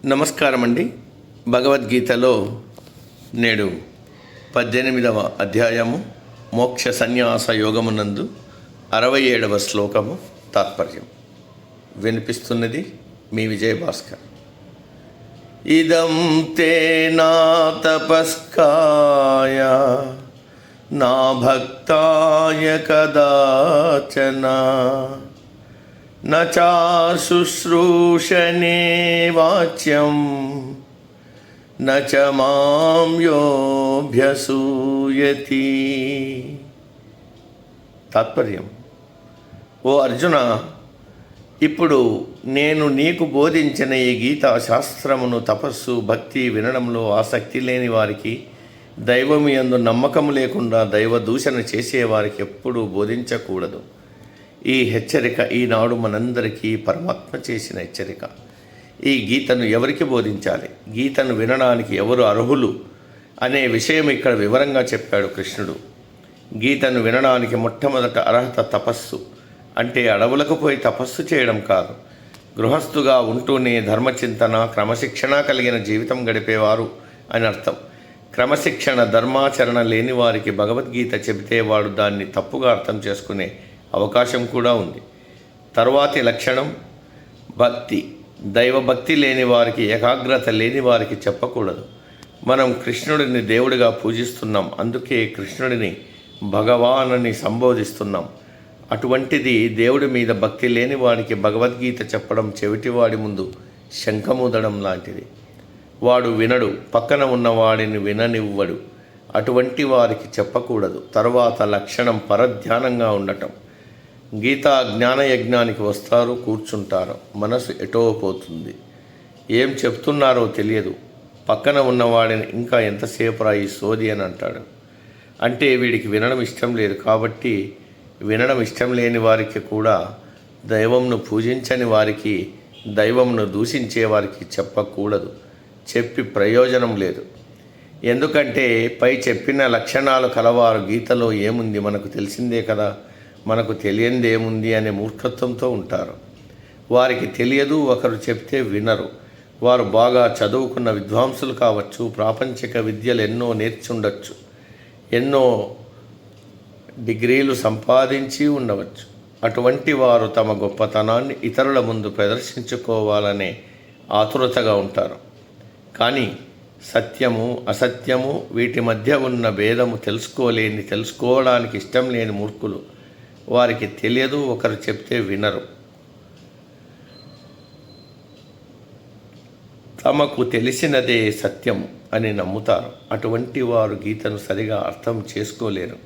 నమస్కారం అండి. భగవద్గీతలో నేడు 18వ అధ్యాయము మోక్ష సన్యాస యోగమునందు 67వ శ్లోకము తాత్పర్యం వినిపిస్తున్నది మీ విజయభాస్కర్. ఇదం తే నా తపస్కాయ నా భక్తాయ కదాచన నచా శుశ్రూషణే వాచ్యం నచ మాం యోభ్యసూయతి. తాత్పర్యం: ఓ అర్జున, ఇప్పుడు నేను నీకు బోధించిన ఈ గీతా శాస్త్రమును తపస్సు, భక్తి, వినడంలో ఆసక్తి లేని వారికి, దైవము యందు నమ్మకం లేకుండా దైవ దూషణ చేసేవారికి ఎప్పుడూ బోధించకూడదు. ఈ హెచ్చరిక ఈనాడు మనందరికీ పరమాత్మ చేసిన హెచ్చరిక. ఈ గీతను ఎవరికి బోధించాలి, గీతను వినడానికి ఎవరు అర్హులు అనే విషయం ఇక్కడ వివరంగా చెప్పాడు కృష్ణుడు. గీతను వినడానికి మొట్టమొదట అర్హత తపస్సు. అంటే అడవులకు పోయి తపస్సు చేయడం కాదు, గృహస్థుగా ఉంటూనే ధర్మచింతన, క్రమశిక్షణ కలిగిన జీవితం గడిపేవారు అని అర్థం. క్రమశిక్షణ, ధర్మాచరణ లేని వారికి భగవద్గీత చెబితే వాడు దాన్ని తప్పుగా అర్థం చేసుకునే అవకాశం కూడా ఉంది. తర్వాతి లక్షణం భక్తి. దైవభక్తి లేని వారికి, ఏకాగ్రత లేని వారికి చెప్పకూడదు. మనం కృష్ణుడిని దేవుడిగా పూజిస్తున్నాం, అందుకే కృష్ణుడిని భగవాన్ అని సంబోధిస్తున్నాం. అటువంటిది దేవుడి మీద భక్తి లేని వాడికి భగవద్గీత చెప్పడం చెవిటివాడి ముందు శంఖముదడం లాంటిది. వాడు వినడు, పక్కన ఉన్నవాడిని విననివ్వడు. అటువంటి వారికి చెప్పకూడదు. తర్వాత లక్షణం పరధ్యానంగా ఉండటం. గీతా జ్ఞాన యజ్ఞానికి వస్తారు, కూర్చుంటారు, మనసు ఎటో పోతుంది, ఏం చెప్తున్నారో తెలియదు. పక్కన ఉన్నవాడిని ఇంకా ఎంతసేపు రా ఈ సోది అని అంటాడు. అంటే వీడికి వినడం ఇష్టం లేదు. కాబట్టి వినడం ఇష్టం లేని వారికి కూడా, దైవంను పూజించని వారికి, దైవంను దూషించే వారికి చెప్పకూడదు. చెప్పి ప్రయోజనం లేదు. ఎందుకంటే పై చెప్పిన లక్షణాలు కలవారు గీతలో ఏముంది మనకు తెలిసిందే కదా, మనకు తెలియందేముంది అనే మూర్ఖత్వంతో ఉంటారు. వారికి తెలియదు, ఒకరు చెప్తే వినరు. వారు బాగా చదువుకున్న విద్వాంసులు కావచ్చు, ప్రాపంచిక విద్యలు ఎన్నో నేర్చుండొచ్చు, ఎన్నో డిగ్రీలు సంపాదించి ఉండవచ్చు. అటువంటి వారు తమ గొప్పతనాన్ని ఇతరుల ముందు ప్రదర్శించుకోవాలనే ఆతురతగా ఉంటారు. కానీ సత్యము, అసత్యము, వీటి మధ్య ఉన్న భేదము తెలుసుకోవడానికి ఇష్టం లేని మూర్ఖులు. వారికి తెలియదు, ఒకరు చెప్తే వినరు. తమకు తెలిసినదే సత్యం అని నమ్ముతారు. అటువంటి వారు గీతను సరిగా అర్థం చేసుకోలేరు.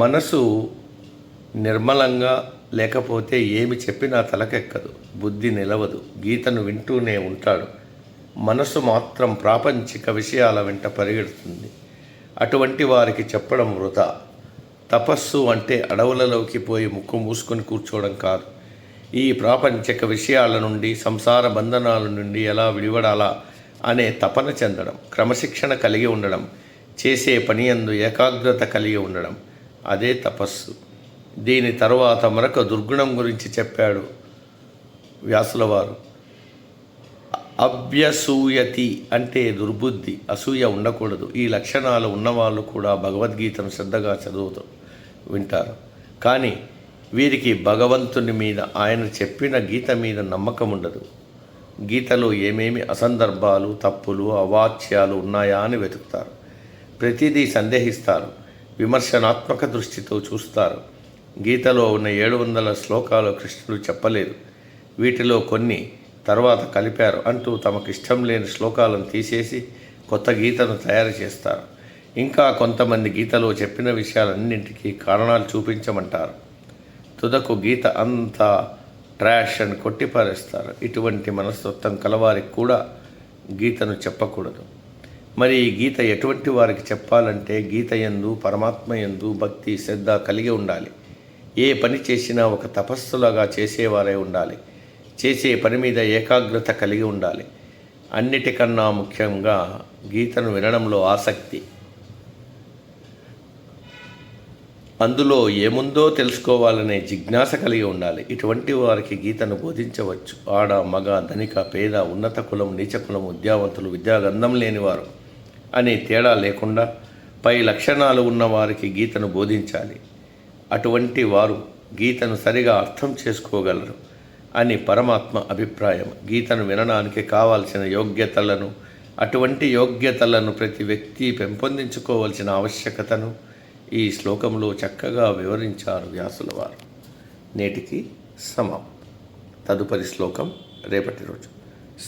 మనసు నిర్మలంగా లేకపోతే ఏమి చెప్పినా తలకెక్కదు, బుద్ధి నిలవదు. గీతను వింటూనే ఉంటాడు, మనసు మాత్రం ప్రాపంచిక విషయాల వెంట పరిగెడుతుంది. అటువంటి వారికి చెప్పడం వృధా. తపస్సు అంటే అడవులలోకి పోయి ముక్కు మూసుకొని కూర్చోవడం కాదు. ఈ ప్రాపంచిక విషయాల నుండి, సంసార బంధనాల నుండి ఎలా విడివడాలా అనే తపన చెందడం, క్రమశిక్షణ కలిగి ఉండడం, చేసే పని యందు ఏకాగ్రత కలిగి ఉండడం, అదే తపస్సు. దీని తరువాత మరొక దుర్గుణం గురించి చెప్పాడు వ్యాసుల వారు. అభ్యసూయతి అంటే దుర్బుద్ధి, అసూయ ఉండకూడదు. ఈ లక్షణాలు ఉన్నవాళ్ళు కూడా భగవద్గీతను శ్రద్ధగా వింటారు. కానీ వీరికి భగవంతుని మీద, ఆయన చెప్పిన గీత మీద నమ్మకం ఉండదు. గీతలో ఏమేమి అసందర్భాలు, తప్పులు, అవాచ్యాలు ఉన్నాయా అని వెతుకుతారు. ప్రతిదీ సందేహిస్తారు, విమర్శనాత్మక దృష్టితో చూస్తారు. గీతలో ఉన్న 700 శ్లోకాలు కృష్ణుడు చెప్పలేదు, వీటిలో కొన్ని తర్వాత కలిపారు అంటూ తమకిష్టం లేని శ్లోకాలను తీసేసి కొత్త గీతను తయారు చేస్తారు. ఇంకా కొంతమంది గీతలో చెప్పిన విషయాలన్నింటికీ కారణాలు చూపించమంటారు. తుదకు గీత అంతా ట్రాష్ అని కొట్టిపారేస్తారు. ఇటువంటి మనస్తత్వం కలవారికి కూడా గీతను చెప్పకూడదు. మరి ఈ గీత ఎటువంటి వారికి చెప్పాలంటే, గీత యందు, పరమాత్మ యందు భక్తి, శ్రద్ధ కలిగి ఉండాలి. ఏ పని చేసినా ఒక తపస్సులాగా చేసేవారే ఉండాలి. చేసే పని మీద ఏకాగ్రత కలిగి ఉండాలి. అన్నిటికన్నా ముఖ్యంగా గీతను వినడంలో ఆసక్తి. అందులో ఏముందో తెలుసుకోవాలనే జిజ్ఞాస కలిగి ఉండాలి. ఇటువంటి వారికి గీతను బోధించవచ్చు. ఆడ, మగ, ధనిక, పేద, ఉన్నత కులం, నీచ కులం, విద్యావంతులు, విద్యాగంధం లేనివారు అనే తేడా లేకుండా పై లక్షణాలు ఉన్న వారికి గీతను బోధించాలి. అటువంటి వారు గీతను సరిగా అర్థం చేసుకోగలరు అని పరమాత్మ అభిప్రాయం. గీతను వినడానికి కావాల్సిన యోగ్యతలను, అటువంటి యోగ్యతలను ప్రతి వ్యక్తి పెంపొందించుకోవాల్సిన ఆవశ్యకతను ఈ శ్లోకంలో చక్కగా వివరించారు వ్యాసుల వారు. నేటికి సమాప్తం. తదుపరి శ్లోకం రేపటి రోజు.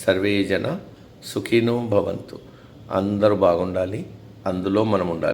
సర్వే జన సుఖినో భవంతు. అందరూ బాగుండాలి, అందులో మనం ఉండాలి.